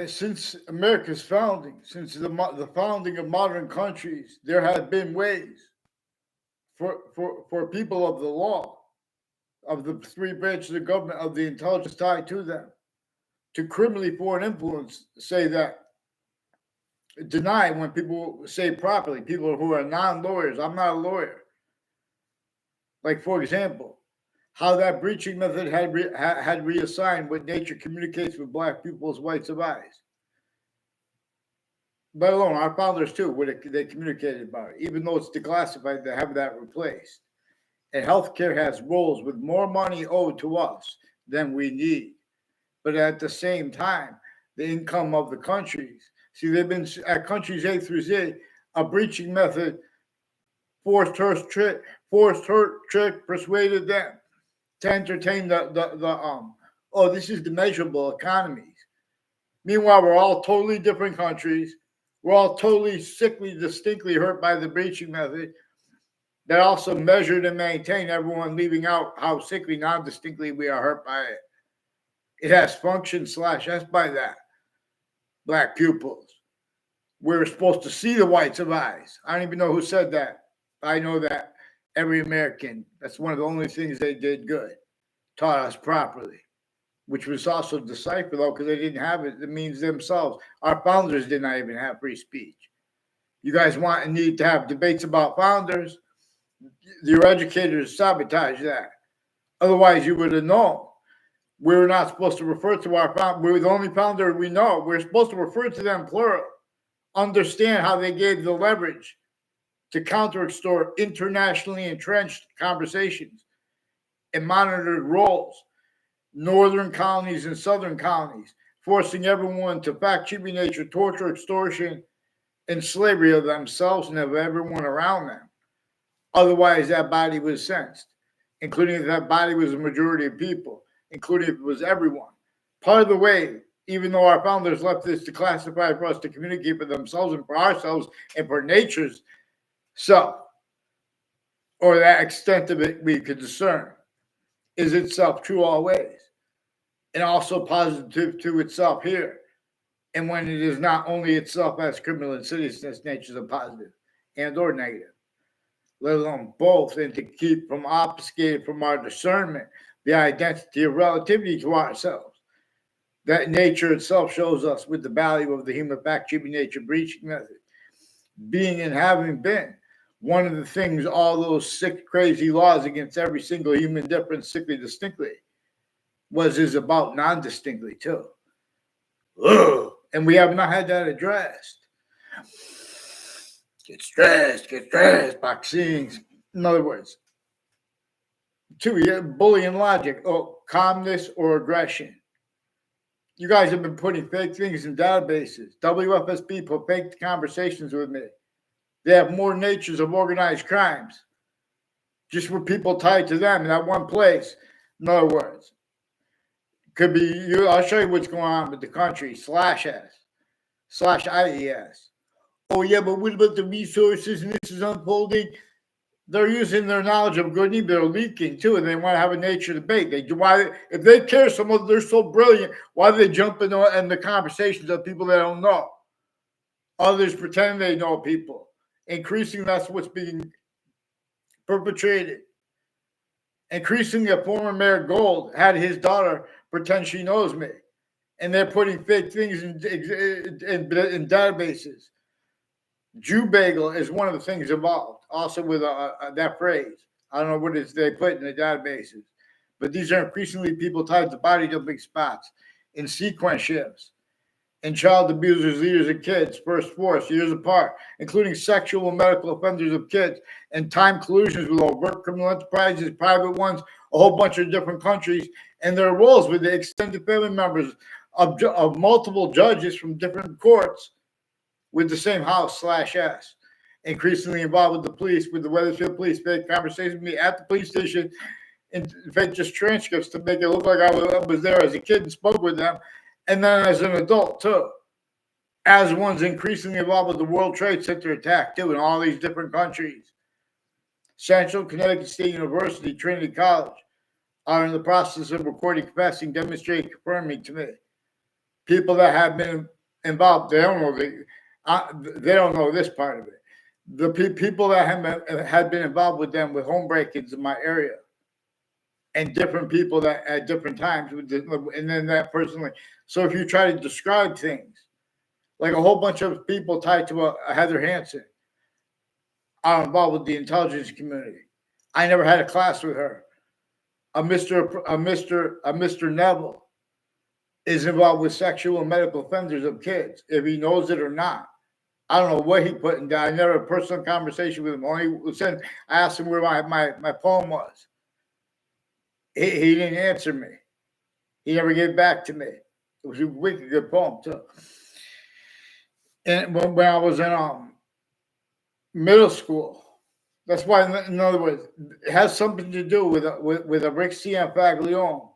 Since America's founding, since the founding of modern countries, there have been ways for people of the law, of the three branches of government, of the intelligence tied to them, to criminally foreign influence, say that, deny when people say properly, people who are non-lawyers. I'm not a lawyer. Like, for example, how that breaching method had reassigned what nature communicates with black people's whites of eyes. Let alone our founders too, what they communicated about it. Even though it's declassified, they have that replaced. And healthcare has roles with more money owed to us than we need. But at the same time, the income of the countries. See, they've been at countries A through Z, a breaching method forced her trick, persuaded them to entertain oh, this is the measurable economies. Meanwhile, we're all totally different countries. We're all totally sickly, distinctly hurt by the breaching method that also measured and maintained, everyone leaving out how sickly, non-distinctly we are hurt by it. It has function / S by that. Black pupils. We're supposed to see the whites of eyes. I don't even know who said that. I know that every American, that's one of the only things they did good, taught us properly, which was also deciphered, though, because they didn't have it. It means themselves. Our founders did not even have free speech. You guys want and need to have debates about founders. Your educators sabotage that. Otherwise, you would have known. We're not supposed to refer to our founder. We're the only founder we know. We're supposed to refer to them plural. Understand how they gave the leverage to counter-extort internationally entrenched conversations and monitored roles, northern colonies and southern colonies, forcing everyone to fact-cheating nature, torture, extortion, and slavery of themselves and of everyone around them. Otherwise, that body was sensed, including if that body was a majority of people, including if it was everyone. Part of the way, even though our founders left this to classify for us to communicate for themselves and for ourselves and for nature's self, or that extent of it we could discern, is itself true always, and also positive to itself here. And when it is not only itself as criminal insidiousness, nature's a positive and or negative, let alone both, and to keep from obfuscated from our discernment the identity of relativity to ourselves. That nature itself shows us with the value of the human fact-cheating nature breaching method. Being and having been one of the things all those sick, crazy laws against every single human difference, sickly, distinctly, is about non-distinctly too. Ugh. And we have not had that addressed. Get stressed, vaccines. In other words, bullying logic, calmness or aggression. You guys have been putting fake things in databases. WFSB put fake conversations with me. They have more natures of organized crimes. Just with people tied to them in that one place. In other words, could be you. I'll show you what's going on with the country. /S/IES. Oh yeah, but what about the resources and this is unfolding? They're using their knowledge of good and evil. They're leaking too, and they want to have a nature debate. If they care so much, they're so brilliant. Why do they jump in the conversations of people they don't know? Others pretend they know people. Increasingly, that's what's being perpetrated. Increasingly, a former Mayor Gold had his daughter pretend she knows me, and they're putting fake things in databases. Jew bagel is one of the things involved, also with that phrase. I don't know what it is they put in the databases, but these are increasingly people tied to body dumping spots, in sequence shifts, and child abusers, leaders of kids, first force, years apart, including sexual and medical offenders of kids, and time collusions with overt criminal enterprises, private ones, a whole bunch of different countries, and their roles with the extended family members of multiple judges from different courts with the same house /S. Increasingly involved with the police, with the Weathersfield police, fake conversations with me at the police station, and fake just transcripts to make it look like I was there as a kid and spoke with them, and then as an adult too. As one's increasingly involved with the World Trade Center attack too in all these different countries. Central Connecticut State University, Trinity College are in the process of recording, confessing, demonstrating, confirming to me people that have been involved, they don't know this part of it. The people that had been involved with them with home break-ins in my area, and different people that at different times, and then that personally. So if you try to describe things, like a whole bunch of people tied to a Heather Hansen are involved with the intelligence community. I never had a class with her. A Mr. Neville is involved with sexual and medical offenders of kids, if he knows it or not. I don't know what he put in down. I never had a personal conversation with him. Only said I asked him where my poem was. He didn't answer me. He never gave back to me. It was a wicked good poem too. And when I was in middle school, that's why, in other words, it has something to do with a Rick Cianfaglione,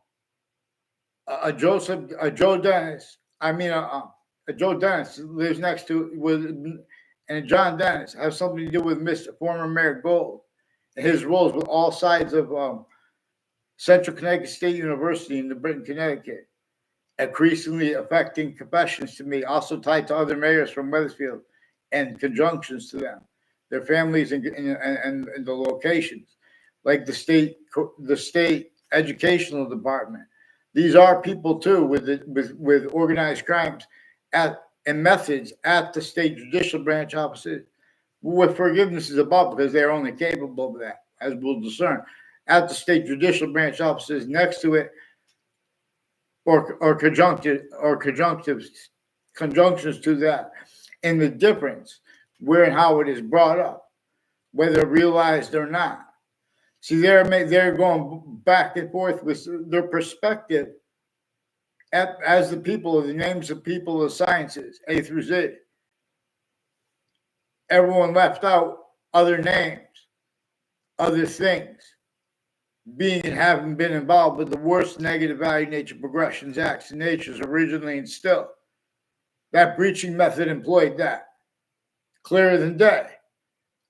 a Joe Dennis. A Joe Dennis lives next to and John Dennis has something to do with Mr. Former Mayor Gold and his roles with all sides of Central Connecticut State University in New Britain, Connecticut, increasingly affecting confessions to me, also tied to other mayors from Wethersfield and conjunctions to them, their families and the locations, like the state educational department. These are people too with organized crimes and methods at the state judicial branch offices. What forgiveness is about, because they're only capable of that, as we'll discern, at the state judicial branch offices next to it, or conjunctions to that, and the difference where and how it is brought up, whether realized or not. See, they're going back and forth with their perspective as the people of the names of people of sciences, A through Z. Everyone left out other names, other things, being and having been involved with the worst negative value nature progressions, acts, and natures originally instilled. That breaching method employed that. Clearer than day.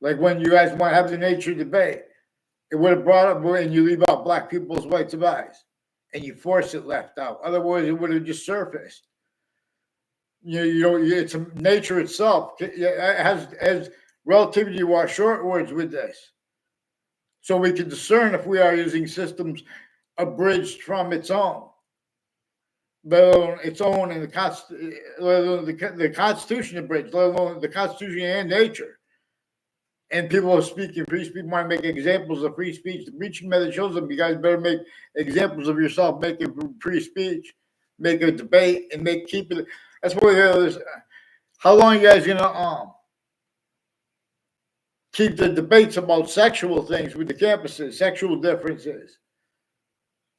Like when you guys want to have the nature debate, it would have brought up, and you leave out black people's rights of eyes, and you force it left out. Otherwise, it would have just surfaced. It's nature itself. It has relativity to our short words with this. So we can discern if we are using systems abridged from its own, let alone its own, and the Constitution abridged, let alone the Constitution and nature. And people are speaking free speech, want to make examples of free speech. The breaching method shows them you guys better make examples of yourself, making free speech, make a debate, and keep it. That's what it is. How long are you guys gonna keep the debates about sexual things with the campuses, sexual differences?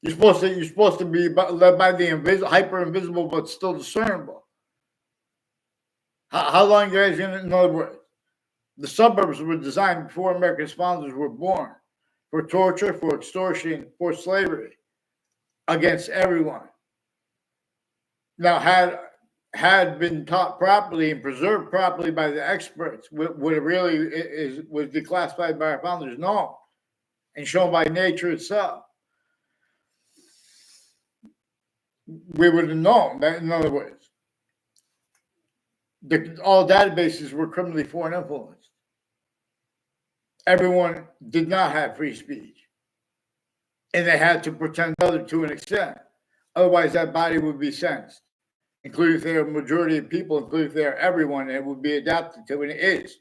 You're supposed to be led by the hyper invisible, but still discernible. How long are you guys gonna? In other words, the suburbs were designed before America's founders were born, for torture, for extortion, for slavery, against everyone. Now, had been taught properly and preserved properly by the experts, what it really was declassified by our founders, known and shown by nature itself, we would have known that. In other words, all databases were criminally foreign influenced. Everyone did not have free speech, and they had to pretend other to an extent. Otherwise, that body would be sentenced, including if they're a majority of people, including if they're everyone, and it would be adapted to, and it is.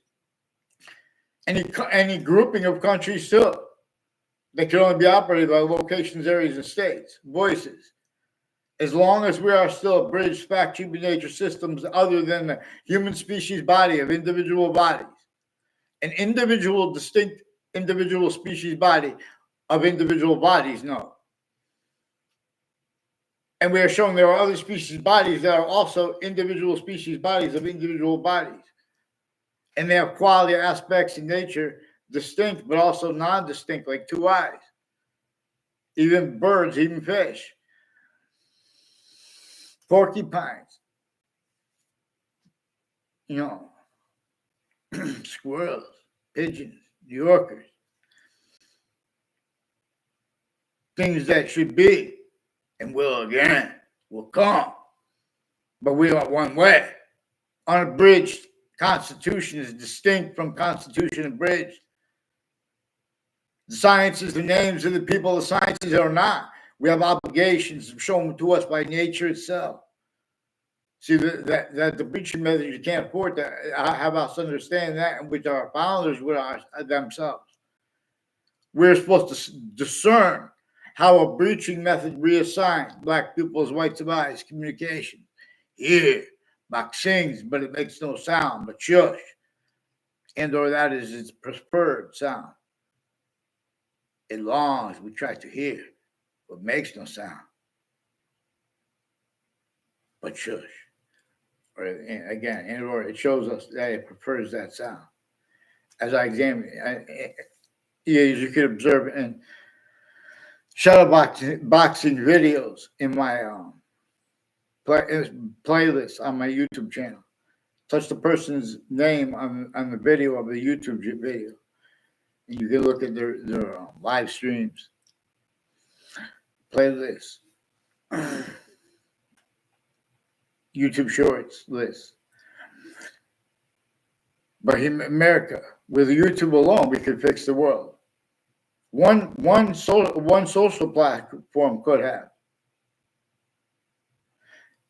Any grouping of countries too, they can only be operated by locations, areas, and states, voices. As long as we are still abridged fact-keeping nature systems other than the human species body of individual bodies, an individual, distinct individual species body of individual bodies, no. And we are showing there are other species bodies that are also individual species bodies of individual bodies. And they have quality aspects in nature, distinct, but also non-distinct, like two eyes. Even birds, even fish. Porcupines. Squirrels, pigeons, New Yorkers. Things that should be and will again, will come. but we are one way. Unabridged Constitution is distinct from Constitution abridged. The sciences, the names of the people, the sciences are not. We have obligations shown to us by nature itself. See, that the breaching method, you can't afford to have us understand that, which our founders would themselves. We're supposed to discern how a breaching method reassigns black people as white device communication. Here, Bach sings, but it makes no sound, but shush. And or that is its preferred sound. It longs, we try to hear, but makes no sound, but shush. Or again, and or it shows us that it prefers that sound. As I examine it, as you can observe in shadowboxing videos in my playlist on my YouTube channel. Touch the person's name on the video of the YouTube video. And you can look at their live streams. Playlist. YouTube Shorts list. But in America, with YouTube alone, we could fix the world. One social platform could have.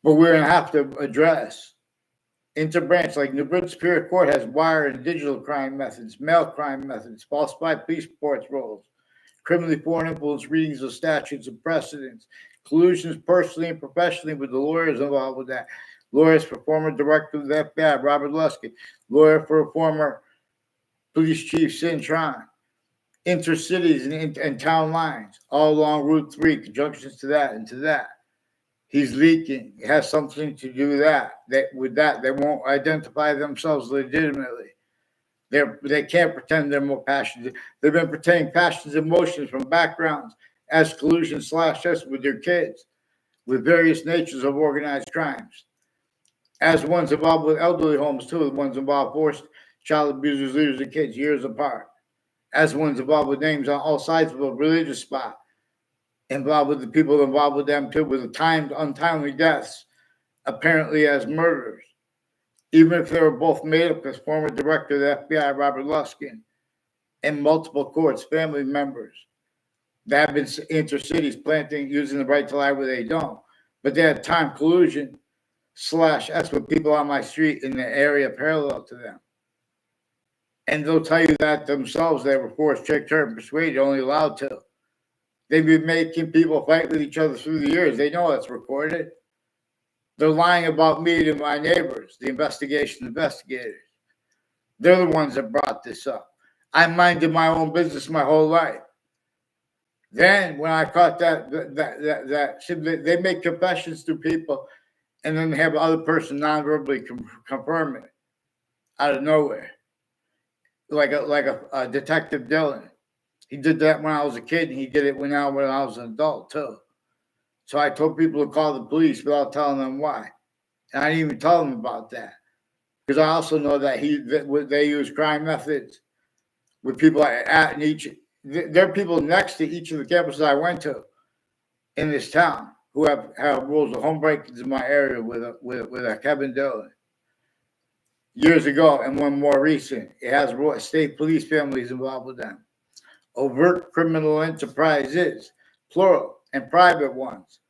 But we're going to have to address interbranch, like New Britain Superior Court has wire and digital crime methods, mail crime methods, falsified police reports rolls, criminally foreign influence readings of statutes and precedents, collusions personally and professionally with the lawyers involved with that. Lawyers for former director of the F.B.I, Robert Luskin, lawyer for former police chief, Sin Tron, intercities and town lines, all along Route 3, conjunctions to that and to that. He's leaking. It has something to do with that. With that, they won't identify themselves legitimately. They can't pretend they're more passionate. They've been pretending passions and emotions from backgrounds as collusion /us with their kids, with various natures of organized crimes. As ones involved with elderly homes, too, the ones involved forced child abusers, leaders, and kids years apart. As ones involved with names on all sides of a religious spot. Involved with the people involved with them, too, with the untimely deaths, apparently as murders. Even if they were both made up as former director of the F.B.I, Robert Luskin, and multiple courts, family members. That have been intercities planting, using the right to lie where they don't. But they had time collusion /us with people on my street in the area parallel to them. And they'll tell you that themselves they were forced, tricked, hurt, and persuaded, only allowed to. They've been making people fight with each other through the years. They know that's recorded. They're lying about me to my neighbors, the investigation investigators. They're the ones that brought this up. I minded my own business my whole life. Then when I caught that they make confessions to people, and then they have the other person non-verbally confirm it out of nowhere, like a Detective Dylan. He did that when I was a kid, and he did it when I was an adult too. So I told people to call the police without telling them why, and I didn't even tell them about that because I also know that they use crime methods with people at each. There are people next to each of the campuses I went to in this town who have rules of home break-ins in my area with a Kevin Dillon years ago, and one more recent. It has state police families involved with them. Overt criminal enterprises, plural, and private ones,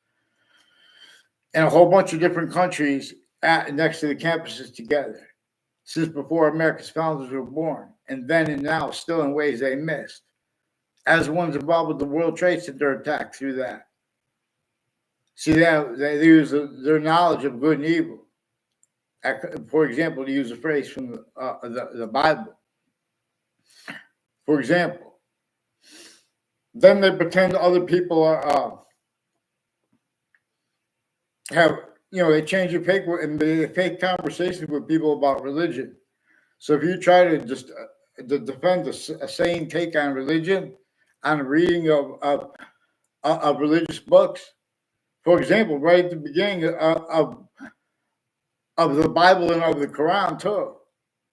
and a whole bunch of different countries next to the campuses together since before America's founders were born, and then and now still in ways they missed. As ones involved with the World Trade Center attack through that. See, they use their knowledge of good and evil. For example, to use a phrase from the Bible. For example, then they pretend other people they change your fake conversations with people about religion. So if you try to just to defend a sane take on religion, on reading of religious books, for example, right at the beginning of the Bible and of the Quran too,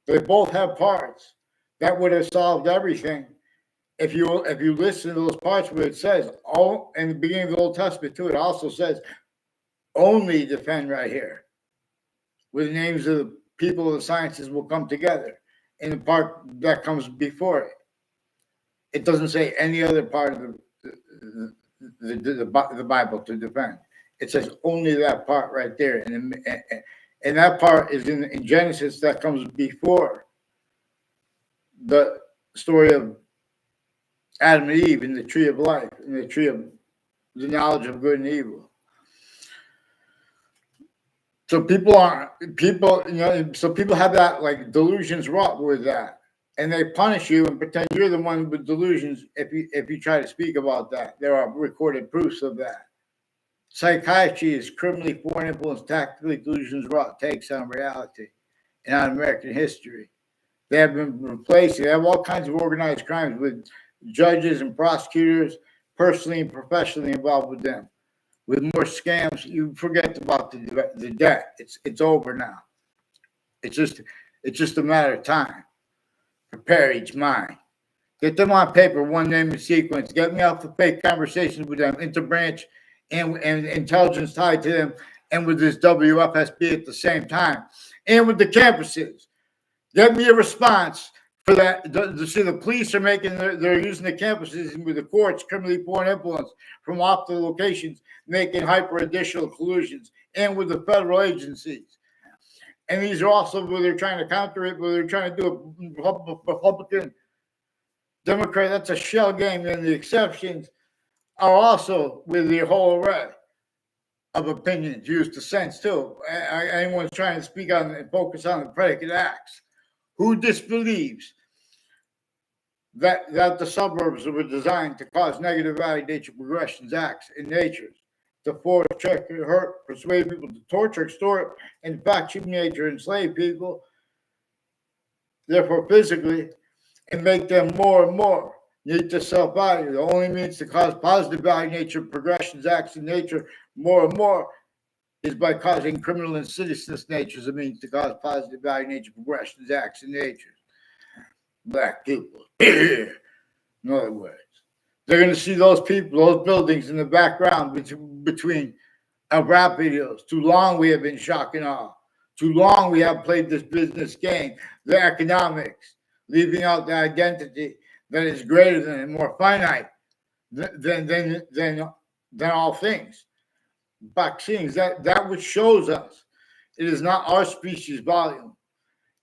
they both have parts that would have solved everything if you listen to those parts where it says, in the beginning of the Old Testament too, it also says only defend right here. where the names of the people of the sciences will come together in the part that comes before it. It doesn't say any other part of the Bible to defend. It says only that part right there, and that part is in Genesis that comes before the story of Adam and Eve in the tree of life, in the tree of the knowledge of good and evil. So people, so people have that like delusions wrought with that, and they punish you and pretend you're the one with delusions if you try to speak about that. There are recorded proofs of that. Psychiatry is criminally foreign influence, tactically delusions wrought takes on reality and on American history. They have been replaced. They have all kinds of organized crimes with judges and prosecutors personally and professionally involved with them. With more scams, you forget about the debt. It's over now. It's just a matter of time. Prepare each mind. Get them on paper, one name and sequence. Get me off the fake conversations with them, interbranch and intelligence tied to them, and with this WFSB at the same time, and with the campuses. Get me a response for that. To see the police are they're using the campuses with the courts, criminally foreign influence from off the locations, making hyper additional collusions, and with the federal agencies. And these are also where they're trying to counter it, where they're trying to do a Republican, Democrat. That's a shell game, and the exceptions are also with the whole array of opinions used to sense too. Anyone's trying to speak on and focus on the predicate acts. Who disbelieves that the suburbs were designed to cause negative value nature progressions, acts in nature, to force, trick, hurt, persuade people to torture, extort, and in fact, human nature, enslave people, therefore physically, and make them more and more need to self-value. The only means to cause positive value nature progressions, acts in nature more and more is by causing criminal insidiousness nature as a means to cause positive value nature progressions, acts in nature. Black people. In other words, they're going to see those people, those buildings in the background between our rap videos. Too long we have been shock and awe. Too long we have played this business game, the economics, leaving out the identity that is greater than and more finite than all things. Vaccines, that which shows us it is not our species volume,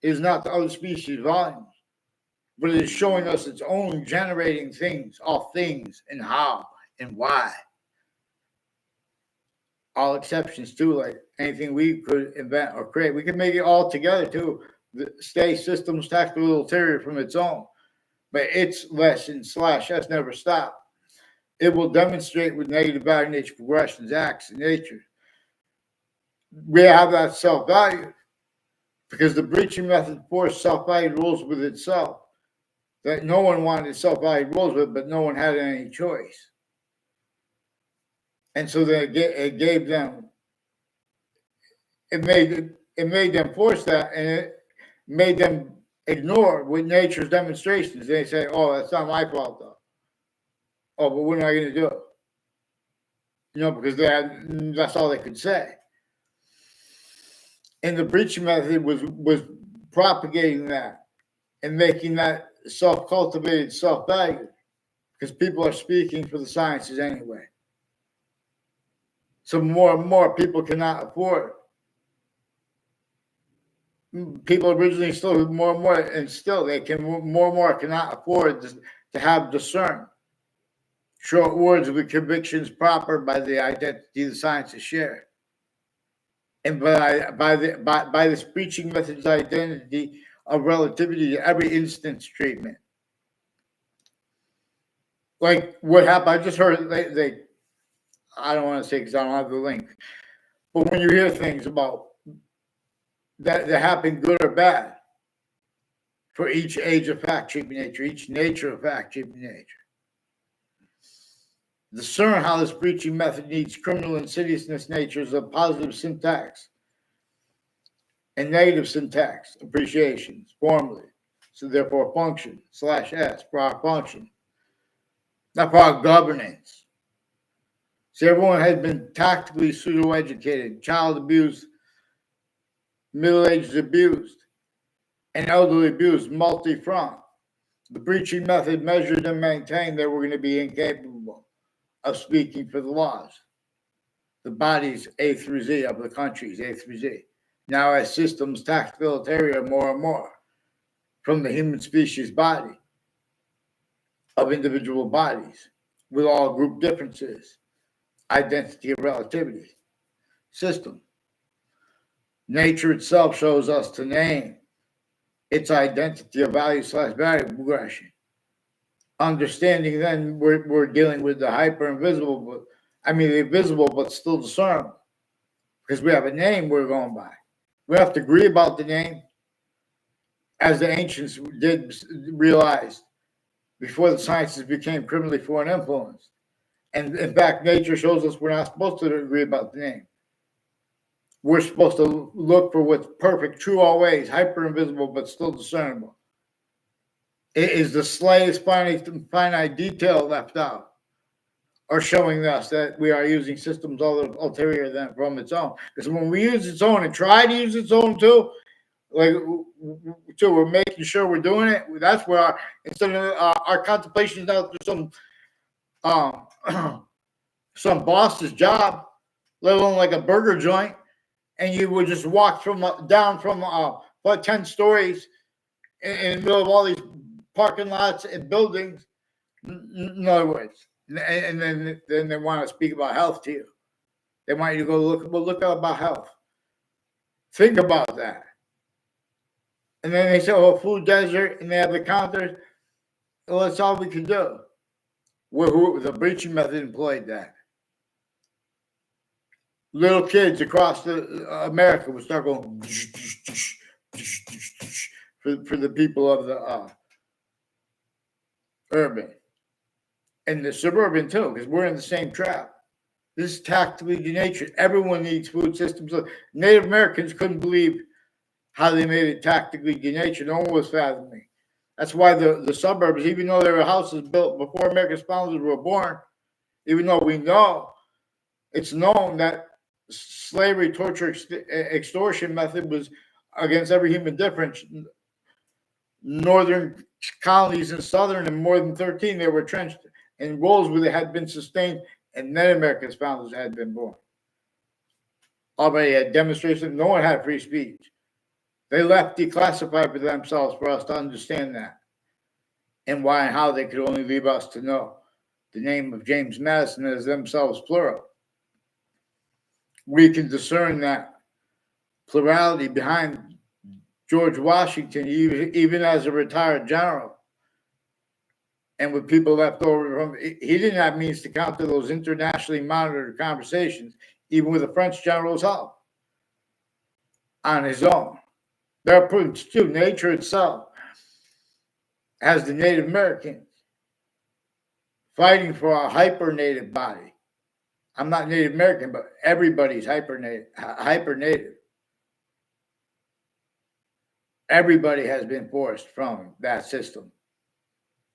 it is not the other species volume, but it is showing us its own generating things, all things, and how and why. All exceptions too, like anything we could invent or create, we could make it all together too. The state systems tactical ulterior from its own, but its lesson /s never stop. It will demonstrate with negative value nature progressions, acts in nature. We have that self-value because the breaching method forced self-valued rules with itself that no one wanted self-valued rules with, but no one had any choice. And so it gave them, it made them force that, and it made them ignore with nature's demonstrations. They say, "Oh, that's not my fault, though." Oh, but what am I going to do? Because that's all they could say. And the breaching method was propagating that and making that self-cultivated self-value because people are speaking for the sciences anyway. So more and more people cannot afford. People originally still more and more, and still they can more and more cannot afford to have discern. Short words with convictions proper by the identity the sciences share. And by this preaching method's identity of relativity to every instance treatment. Like what happened, I just heard they I don't want to say because I don't have the link, but when you hear things about that happen good or bad for each age of fact treatment nature, each nature of fact treatment nature. Discern how this breaching method needs criminal insidiousness natures of positive syntax and negative syntax appreciations formally. So therefore function /s for our function, not for our governance. See, everyone has been tactically pseudo-educated, child abuse middle-aged abused, and elderly abused multi-front. The breaching method measured and maintained they were going to be incapable of speaking for the laws. The bodies A through Z of the countries, A through Z. Now as systems tactile more and more from the human species body of individual bodies with all group differences, identity of relativity, system. Nature itself shows us to name its identity of value/value progression. Understanding then we're dealing with the hyper invisible, the invisible but still discernible, because we have a name we're going by. We have to agree about the name, as the ancients did realize before the sciences became criminally foreign influenced. And in fact, nature shows us we're not supposed to agree about the name. We're supposed to look for what's perfect, true always, hyper invisible but still discernible. It is the slightest finite detail left out, or showing us that we are using systems ulterior than from its own. Because when we use its own and try to use its own too, we're making sure we're doing it. That's where instead of our contemplations now through some boss's job, let alone like a burger joint, and you would just walk down from 10 stories in the middle of all these parking lots and buildings. In other words, and then they want to speak about health to you. They want you to go look about health. Think about that. And then they say, "Oh, food desert," and they have the counters. Well, that's all we can do. The breaching method employed that. Little kids across America would start going for the people of the urban and the suburban too, because we're in the same trap. This is tactically denatured. Everyone needs food systems. Native Americans couldn't believe how they made it tactically denatured. No one was fathoming. That's why the suburbs, even though there were houses built before America's founders were born, even though we know, it's known that slavery, torture, extortion method was against every human difference. Northern colonies and southern, and more than 13, they were entrenched in roles where they had been sustained, and then America's founders had been born. Already had demonstrations. No one had free speech. They left declassified for themselves for us to understand that, and why and how they could only leave us to know the name of James Madison as themselves plural. We can discern that plurality behind George Washington, even as a retired general, and with people left over from, he didn't have means to counter those internationally monitored conversations, even with the French general's help, on his own. There are proofs too. Nature itself has the Native Americans fighting for a hyper-native body. I'm not Native American, but everybody's hyper-native. Everybody has been forced from that system.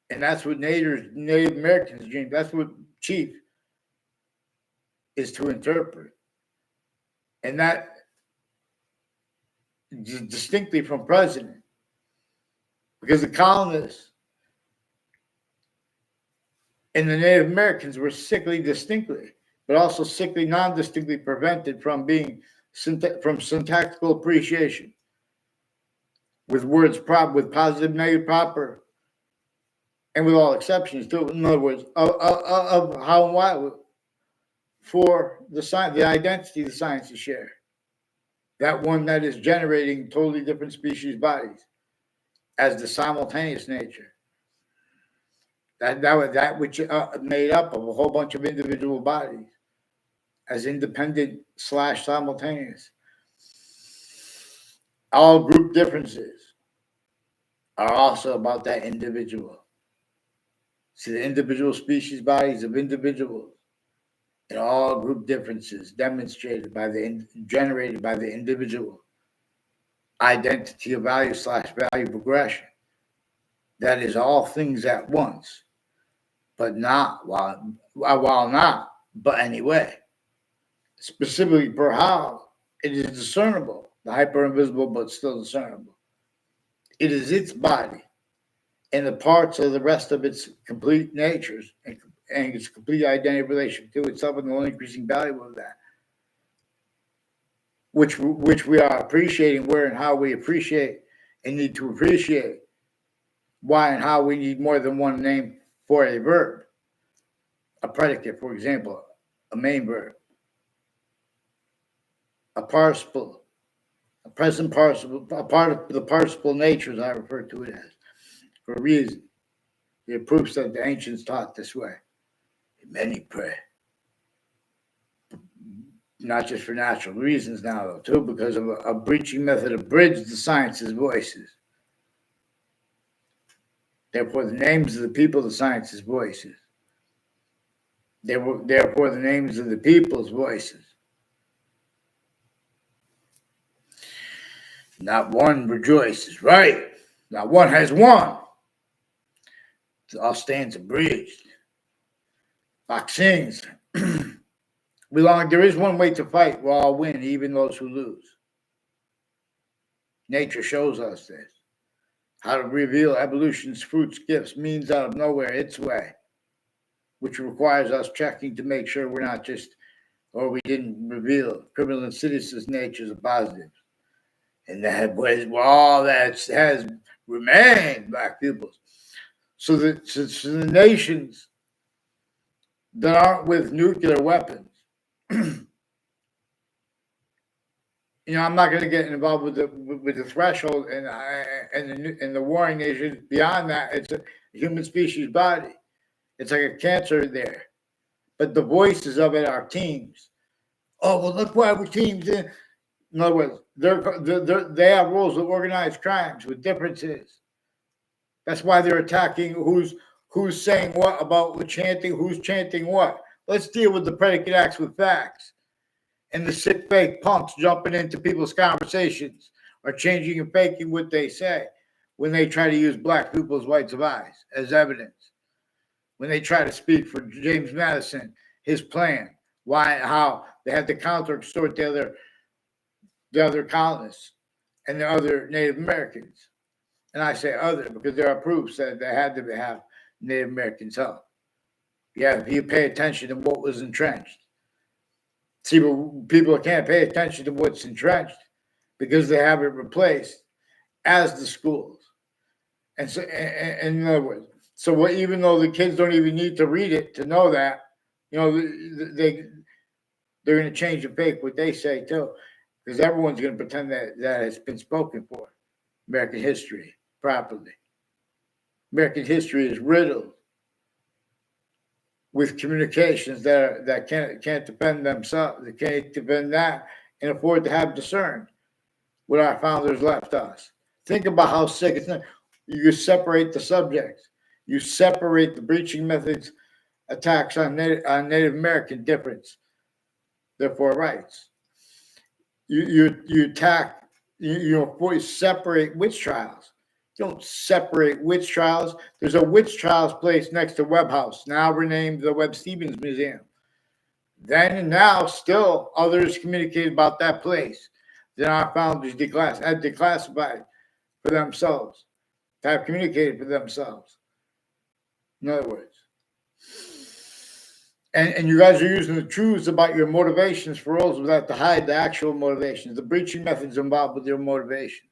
And that's what Native Americans dream. That's what Chief is to interpret. And that distinctly from president. Because the colonists and the Native Americans were sickly distinctly, but also sickly non-distinctly prevented from being from syntactical appreciation. With words with positive, negative, proper, and with all exceptions too. In other words, of how and why for the identity the sciences share. That one that is generating totally different species bodies as the simultaneous nature. That which made up of a whole bunch of individual bodies as independent / simultaneous. All group differences are also about that individual. See, the individual species bodies of individuals and all group differences generated by the individual identity of value / value progression. That is all things at once, but not while not, but anyway. Specifically for how it is discernible the hyper-invisible but still discernible. It is its body and the parts of the rest of its complete natures and its complete identity relation to itself and the only increasing value of that, which we are appreciating where and how we appreciate and need to appreciate why and how we need more than one name for a verb, a predicate, for example, a main verb, a participle, a present participle, a part of the participle nature, as I refer to it as, for a reason. It proves that the ancients taught this way. Many pray. Not just for natural reasons now, though, too, because of a breaching method of bridge the science's voices. Therefore, the names of the people, the science's voices. Therefore, the names of the people's voices. Not one rejoices, right? Not one has won. All stands abridged. Fox sings. There is one way to fight. We'll all win, even those who lose. Nature shows us this. How to reveal evolution's fruits, gifts, means out of nowhere its way, which requires us checking to make sure we're not just, or we didn't reveal criminal insidious natures of positives. And that was all that has remained black peoples. So the nations that aren't with nuclear weapons, I'm not going to get involved with the threshold and the warring nations. Beyond that, it's a human species body. It's like a cancer there. But the voices of it are teams. Oh, well, look why we're teams. In other words, they have rules of organized crimes with differences. That's why they're attacking who's saying what about who's chanting what. Let's deal with the predicate acts with facts. And the sick fake punks jumping into people's conversations or changing and faking what they say when they try to use black people's whites of eyes as evidence. When they try to speak for James Madison, his plan, why and how they had to counter extort the other colonists and the other Native Americans. And I say other because there are proofs that they had to have Native Americans help. Yeah, if you pay attention to what was entrenched. See, but people can't pay attention to what's entrenched because they have it replaced as the schools. And so, and in other words, even though the kids don't even need to read it to know that, they're going to change and fake what they say too, because everyone's going to pretend that it's been spoken for. American history properly. American history is riddled with communications that can't defend themselves, they can't defend that and afford to have discerned what our founders left us. Think about how sick it's not. You separate the subjects. You separate the breaching methods, attacks on Native American difference, therefore rights. You attack. You separate witch trials. You don't separate witch trials. There's a witch trials place next to Webb House, now renamed the Webb Stevens Museum. Then and now, still others communicated about that place. Then our founders had declassified for themselves, have communicated for themselves. In other words, and you guys are using the truths about your motivations for roles without to hide the actual motivations. The breaching methods involved with your motivations,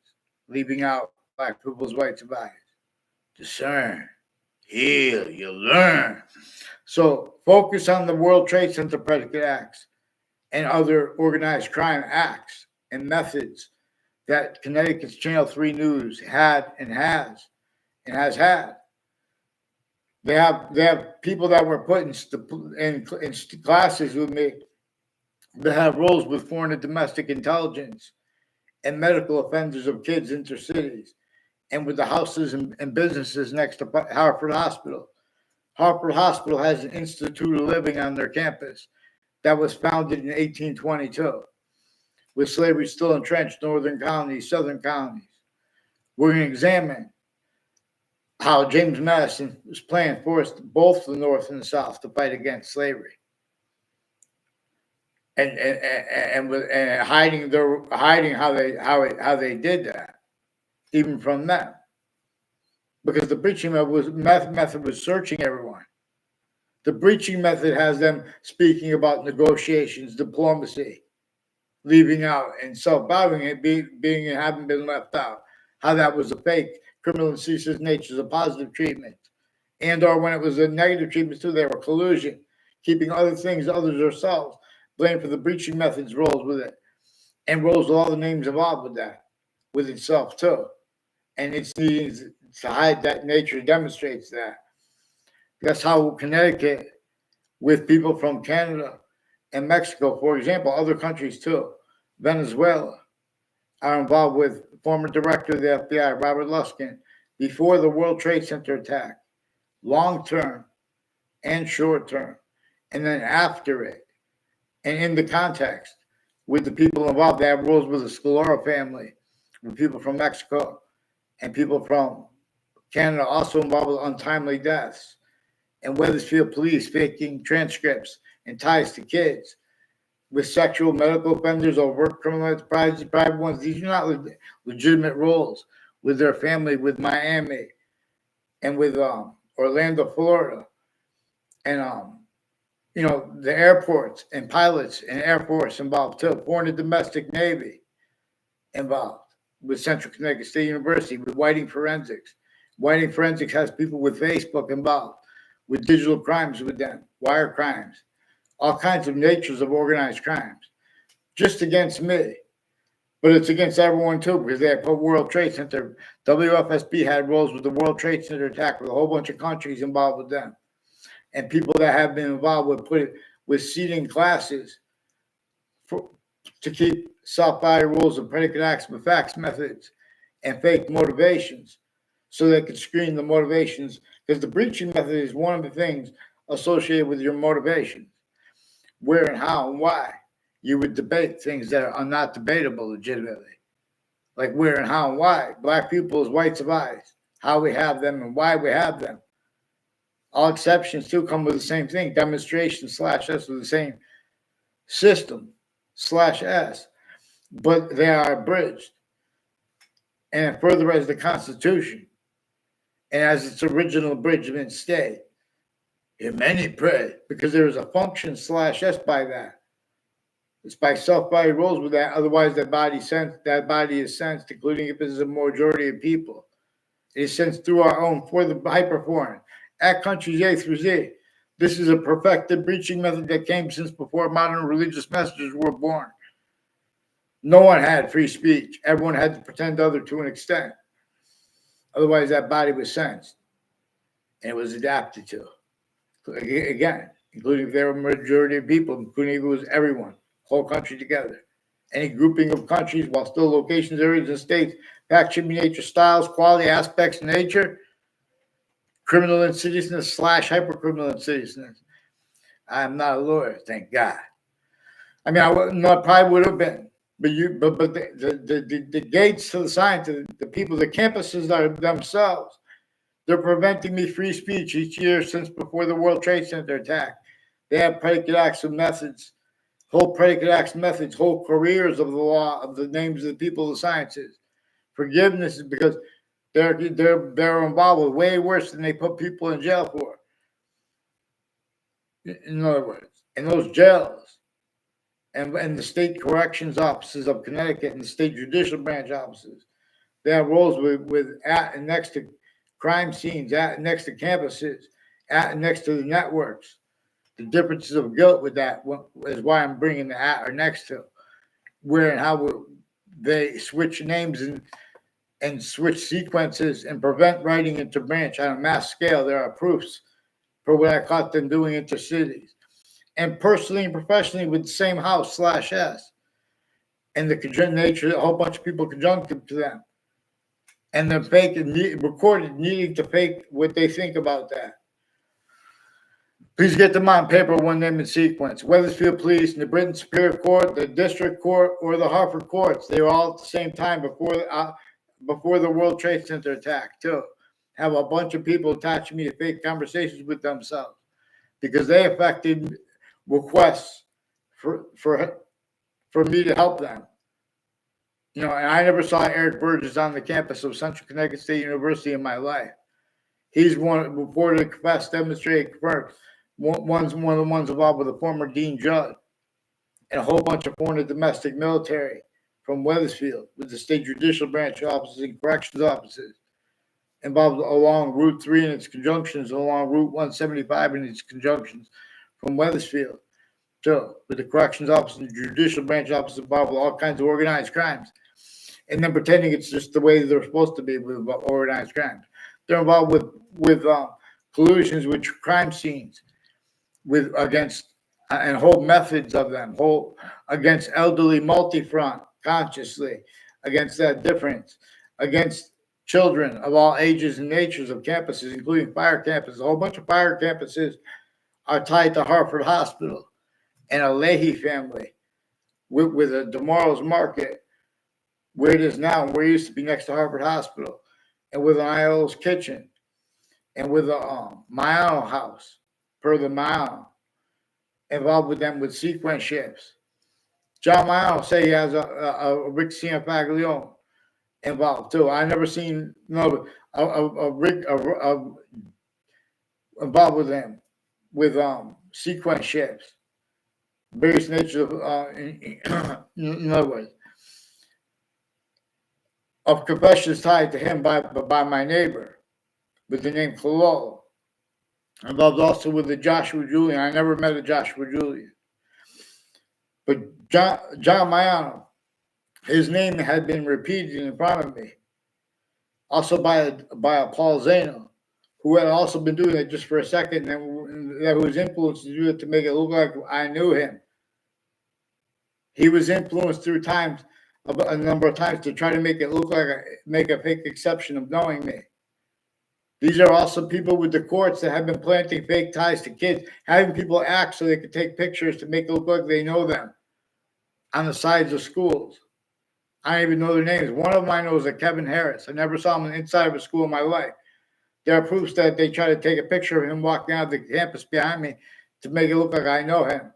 leaving out black people's rights of eyes. Discern, heal, you learn. So focus on the World Trade Center predicate acts and other organized crime acts and methods that Connecticut's Channel 3 News had and has had. They have people that were put in classes with me that have roles with foreign and domestic intelligence and medical offenders of kids intercities and with the houses and businesses next to Hartford Hospital. Hartford Hospital has an Institute of Living on their campus that was founded in 1822 with slavery still entrenched northern colonies, southern colonies. We're going to examine how James Madison was playing forced both the North and the South to fight against slavery. and hiding how they did that, even from them, because the breaching method was searching everyone. The breaching method has them speaking about negotiations, diplomacy, leaving out, and self-bounding it being and having been left out. How that was a fake criminal incestuous nature, a positive treatment, and or when it was a negative treatment too, they were collusion, keeping other things, others ourselves, blamed for the breaching methods rolls with it, and rolls with all the names involved with that, with itself too, and it's needing to hide that nature demonstrates that. That's how Connecticut, with people from Canada and Mexico, for example, other countries too, Venezuela, are involved with former director of the F.B.I, Robert Luskin, before the World Trade Center attack, long term and short term, and then after it, and in the context with the people involved. They have roles with the Scalora family, with people from Mexico and people from Canada also involved with untimely deaths, and Wethersfield police faking transcripts and ties to kids, with sexual medical offenders or work criminals, private ones. These are not legitimate roles with their family, with Miami and with Orlando, Florida, and the airports and pilots and Air Force involved too, foreign and domestic Navy involved, with Central Connecticut State University, with Whiting Forensics. Whiting Forensics has people with Facebook involved, with digital crimes with them, wire crimes, all kinds of natures of organized crimes, just against me. But it's against everyone too, because they have put World Trade Center. WFSB had roles with the World Trade Center attack, with a whole bunch of countries involved with them, and people that have been involved with seating classes to keep self-body rules and predicate acts with facts methods and fake motivations, so they could screen the motivations, because the breaching method is one of the things associated with your motivations, where and how and why you would debate things that are not debatable legitimately, like where and how and why. Black pupils, whites of eyes, how we have them and why we have them. All exceptions too come with the same thing, demonstration /S with the same system /S, but they are abridged and it further as the Constitution and as its original abridgment state. In many pray, because there is a function /S by that. It's by self-body rules with that. Otherwise, that body is sensed, including if it's a majority of people. It is sensed through our own for the hyperforeign at countries A through Z. This is a perfected breaching method that came since before modern religious messages were born. No one had free speech. Everyone had to pretend other to an extent. Otherwise, that body was sensed and it was adapted to. Again, including if there were a majority of people, including if it was everyone, whole country together. Any grouping of countries, while still locations, areas, and states, fact-shipping nature, styles, quality, aspects, nature, criminal insidiousness / hypercriminal insidiousness. I'm not a lawyer, thank God. I mean, I probably would have been, but the gates to the science, the people, the campuses are themselves. They're preventing me free speech each year since before the World Trade Center attack. They have predicate acts and methods, whole predicate acts methods, whole careers of the law, of the names of the people of the sciences. Forgiveness is because they're involved with way worse than they put people in jail for. In other words, in those jails and the state corrections offices of Connecticut and the state judicial branch offices, they have roles with at and next to crime scenes, at and next to campuses, at and next to the networks. The differences of guilt with that is why I'm bringing the at or next to, where and how they switch names and switch sequences and prevent writing into branch on a mass scale. There are proofs for what I caught them doing intercities. And personally and professionally with the same house /S. And the conjunct nature, a whole bunch of people conjunctive to them. And they're fake and recorded, needing to fake what they think about that. Please get them on paper, one name and sequence. Wethersfield Police, the Britain Superior Court, the District Court, or the Hartford Courts. They were all at the same time before the World Trade Center attack, too. Have a bunch of people attaching me to fake conversations with themselves because they affected requests for me to help them. And I never saw Eric Burgess on the campus of Central Connecticut State University in my life. He's one before the confessed, demonstrated, confirmed. One of the ones involved with a former Dean Judd and a whole bunch of foreign and domestic military from Wethersfield with the state judicial branch offices and corrections offices involved along Route 3 and its conjunctions, along Route 175 and its conjunctions from Wethersfield. So, with the corrections office and judicial branch office involved with all kinds of organized crimes. And then pretending it's just the way they're supposed to be with organized crimes. They're involved with collusions with crime scenes, against and whole methods of them, against elderly multi-front consciously, against that difference, against children of all ages and natures of campuses, including fire campuses. A whole bunch of fire campuses are tied to Hartford Hospital and a Leahy family with a Tomorrow's Market, where it is now, where it used to be next to Hartford Hospital, and with an Iola's Kitchen, and with a Mayano house, per the Mayano, involved with them with sequence ships. John Mayano say he has a Rick Cianfaglione involved too. I never seen a Rick involved with them with sequence ships, various natures of in other words, of confessions tied to him by my neighbor with the name Cololo. Involved also with the Joshua Julian. I never met a Joshua Julian. But John Mayano, his name had been repeated in front of me. Also by a Paul Zano, who had also been doing it just for a second, and that was influenced to do it to make it look like I knew him. He was influenced through times, a number of times, to try to make it look like make a fake exception of knowing me. These are also people with the courts that have been planting fake ties to kids, having people act so they could take pictures to make it look like they know them on the sides of schools. I don't even know their names. One of them I know is a Kevin Harris. I never saw him on the inside of a school in my life. There are proofs that they try to take a picture of him walking out of the campus behind me to make it look like I know him.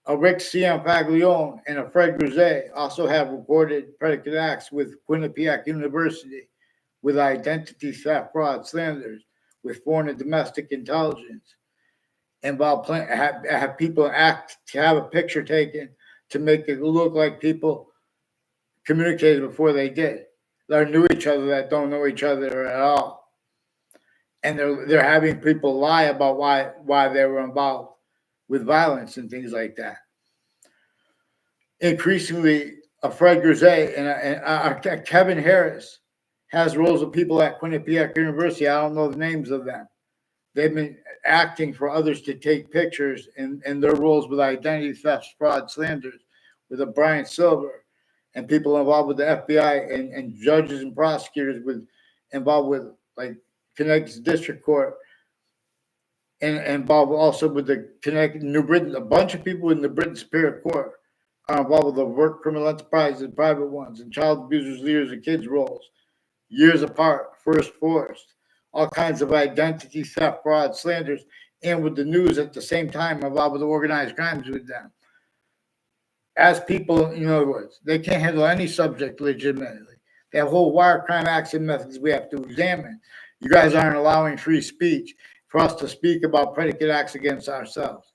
A Rick Cianfaglione and a Fred Grisey also have recorded predicate acts with Quinnipiac University, with identity theft, fraud, slanders, with foreign and domestic intelligence, involve have people act to have a picture taken to make it look like people communicated before they did. They knew each other that don't know each other at all, and they're having people lie about why they were involved with violence and things like that. Increasingly, a Fred Grisey and Kevin Harris has roles of people at Quinnipiac University. I don't know the names of them. They've been acting for others to take pictures in their roles with identity theft, fraud, slanders, with a Brian Silver, and people involved with the F.B.I. and judges and prosecutors involved with like Connecticut District Court, and involved also with the Connecticut New Britain. A bunch of people in the Britain Superior Court are involved with overt criminal enterprises and private ones, and child abusers, leaders, and kids roles, years apart, first forced, all kinds of identity theft, fraud, slanders, and with the news at the same time involved with organized crimes with them. As people, in other words, they can't handle any subject legitimately. They have whole wire crime action methods we have to examine. You guys aren't allowing free speech for us to speak about predicate acts against ourselves.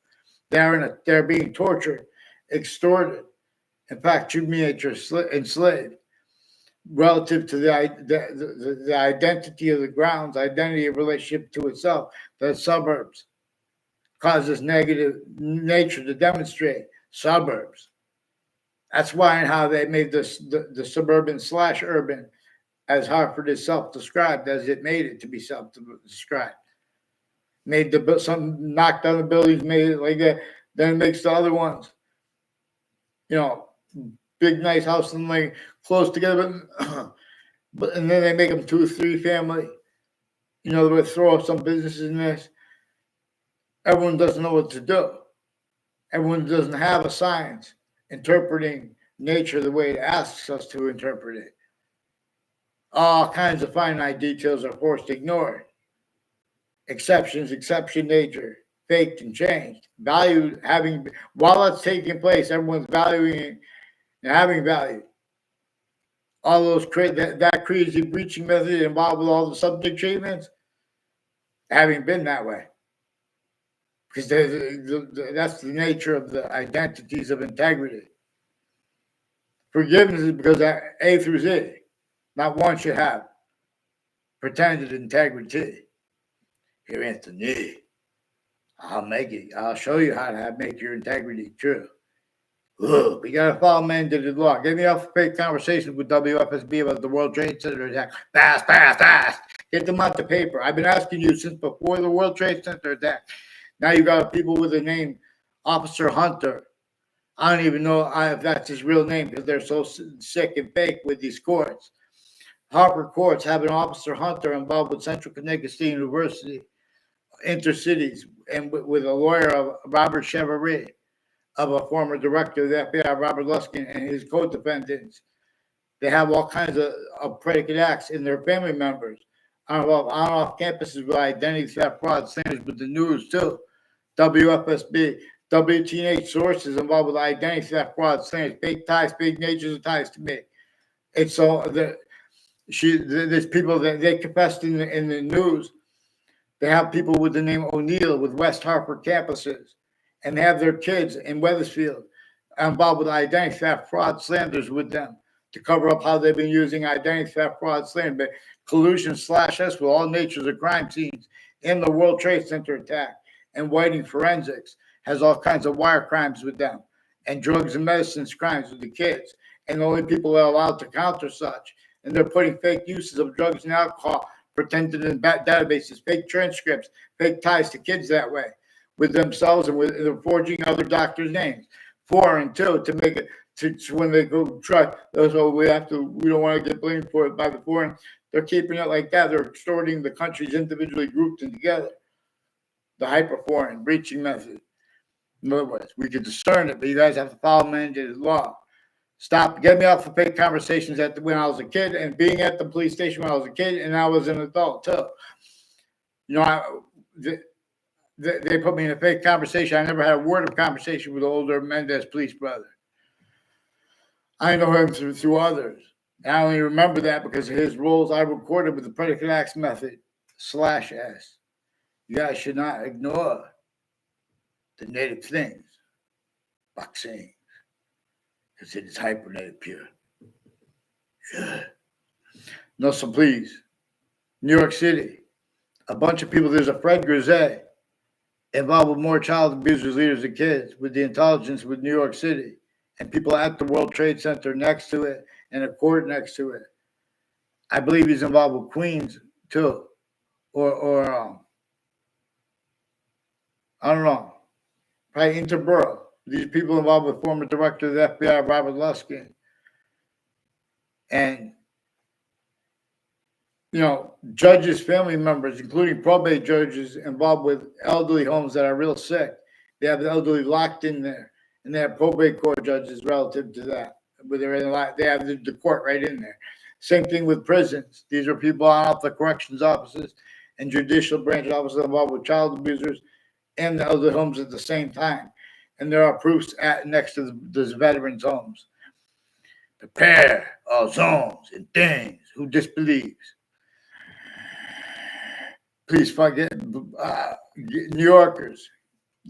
They're being tortured, extorted, in fact, humiliated, enslaved, relative to the identity of the grounds, identity of relationship to itself, the suburbs causes negative nature to demonstrate. Suburbs. That's why and how they made the suburban / urban, as Hartford is self-described, as it made it to be self-described. Made some knocked down the buildings, made it like that, then makes the other ones, big nice house and like close together, but and then they make them 2 or 3 family. They throw up some businesses in this. Everyone doesn't know what to do. Everyone doesn't have a science interpreting nature the way it asks us to interpret it. All kinds of finite details are forced to ignore. Exceptions, exception nature, faked and changed. Value having while that's taking place, everyone's valuing and having value. All those that crazy breaching method involved with all the subject treatments, having been that way. Because that's the nature of the identities of integrity. Forgiveness is because A through Z, not one should have pretended integrity. Here, Anthony, I'll show you how to make your integrity true. Ugh, we got to follow mandated law. Get me off fake conversations with WFSB about the World Trade Center attack. Fast. Get them out the paper. I've been asking you since before the World Trade Center attack. Now you got people with the name Officer Hunter. I don't even know if that's his real name because they're so sick and fake with these courts. Hartford courts have an Officer Hunter involved with Central Connecticut State University, intercities, and with a lawyer, Robert Chevalier, of a former director of the F.B.I, Robert Luskin, and his co-defendants. They have all kinds of predicate acts in their family members on off campuses with identity theft, fraud, standards with the news too. WFSB, WTH sources involved with identity theft, fraud, standards, fake ties, fake natures of ties to me. And so there's people that they confessed in the news. They have people with the name O'Neill with West Hartford campuses, and they have their kids in Weathersfield involved with identity theft, fraud, slanders with them to cover up how they've been using identity theft, fraud, slander, collusion /us with all natures of crime scenes in the World Trade Center attack. And Whiting Forensics has all kinds of wire crimes with them and drugs and medicines crimes with the kids. And the only people that are allowed to counter such. And they're putting fake uses of drugs and alcohol pretended in databases, fake transcripts, fake ties to kids that way with themselves, and they're forging other doctors' names. 4 and 2 to make it to when they go try. So we don't want to get blamed for it by the foreign. They're keeping it like that. They're extorting the countries individually grouped and together. The hyper-foreign breaching method. In other words, we can discern it, but you guys have to follow mandated law. Stop. Get me off of fake conversations when I was a kid and being at the police station when I was a kid and I was an adult too. You know, they put me in a fake conversation. I never had a word of conversation with the older Mendez police brother. I know him through others. And I only remember that because of his roles I recorded with the predicate acts method /S. You guys should not ignore the native things, vaccines, because it is hypernative pure. Yeah. No, so please, New York City, a bunch of people. There's a Fred Grisette involved with more child abusers, leaders, and kids with the intelligence with New York City and people at the World Trade Center next to it and a court next to it. I believe he's involved with Queens too, or I don't know, probably Interborough. These people involved with former director of the F.B.I, Robert Luskin. And, you know, judges, family members, including probate judges involved with elderly homes that are real sick. They have the elderly locked in there. And they have probate court judges relative to that. They have the court right in there. Same thing with prisons. These are people on off the corrections offices and judicial branch offices involved with child abusers and the elderly homes at the same time. And there are proofs next to those veterans' homes. Prepare all zones and things who disbelieves. Please forget New Yorkers.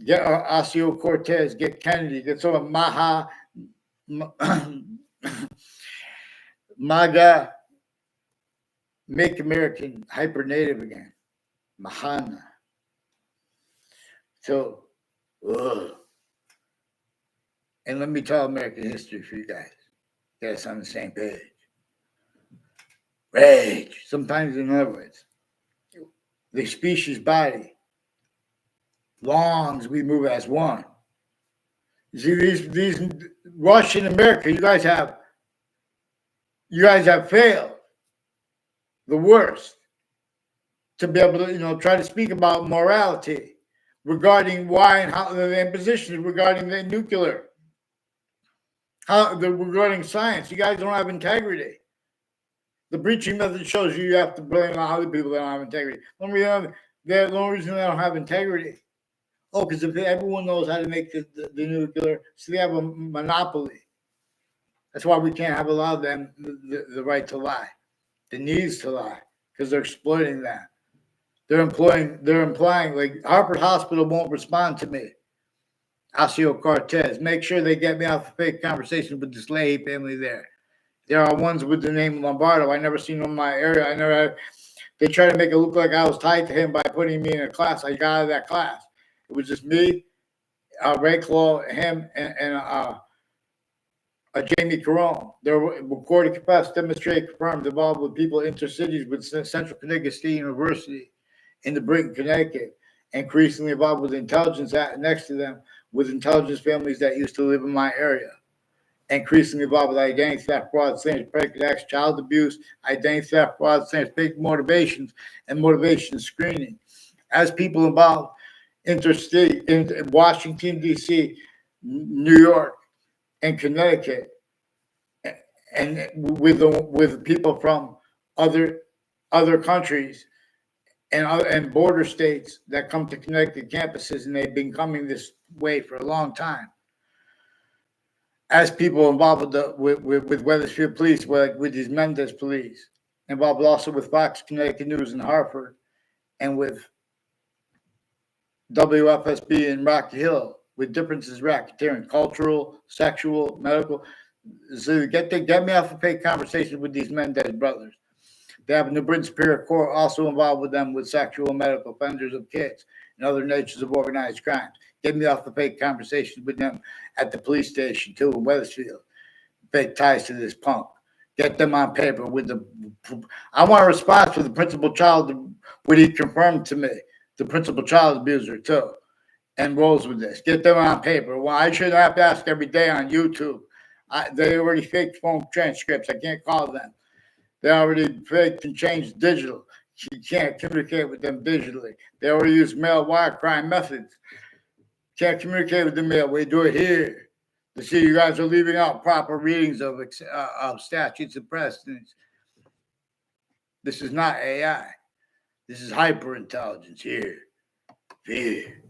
Get Ocasio-Cortez, get Kennedy, get some of MAGA, make American hyper-native again. Mahana. So, and let me tell American history for you guys. Get us on the same page. Rage. Sometimes, in other words, the species body longs, we move as one. See, these Russian America, you guys have failed the worst to be able to, try to speak about morality regarding why and how the impositions regarding the nuclear, regarding science. You guys don't have integrity. The breaching method shows you have to blame other people that don't have integrity. The only reason they don't have integrity Oh, because if everyone knows how to make the nuclear, so they have a monopoly. That's why we can't have a lot of them the right to lie, the needs to lie, because they're exploiting that. They're implying like Hartford Hospital won't respond to me. Alcio Cortez. Make sure they get me off a fake conversation with this Leahy family there. There are ones with the name Lombardo. I never seen them in my area. I never had, they try to make it look like I was tied to him by putting me in a class. I got out of that class. It was just me, Ray Claw, him, and Jamie Carone. There were recorded capacity demonstrated confirmed involved with people intercities with Central Connecticut State University in the Brighton, Connecticut, increasingly involved with intelligence next to them, with intelligence families that used to live in my area. Increasingly involved with identity theft, fraud, slanderous predicate acts, child abuse, identity theft, fraud, slanderous fake motivations, and motivation screening. As people involved interstate in Washington, D.C., New York, and Connecticut, and with people from other countries and border states that come to Connecticut campuses, and they've been coming this way for a long time. As people involved with Weathersfield Police, with these Mendez Police, involved also with Fox Connecticut News in Hartford, and with WFSB in Rocky Hill, with differences racketeering, cultural, sexual, medical. So get me off a fake conversation with these Mendez brothers. They have a New Britain Superior Court also involved with them with sexual and medical offenders of kids and other natures of organized crimes. Get me off the fake conversations with them at the police station too in Weathersfield. Fake ties to this punk. Get them on paper with the. I want a response for the principal child. Would he confirm to me the principal child abuser too, and rolls with this? Get them on paper. Well, I shouldn't have to ask every day on YouTube. They already faked phone transcripts. I can't call them. They already faked and changed digital. You can't communicate with them digitally. They already use mail wire crime methods. Can't communicate with the mail. We do it here. You see, you guys are leaving out proper readings of statutes and precedents. This is not AI. This is hyper intelligence here. Here.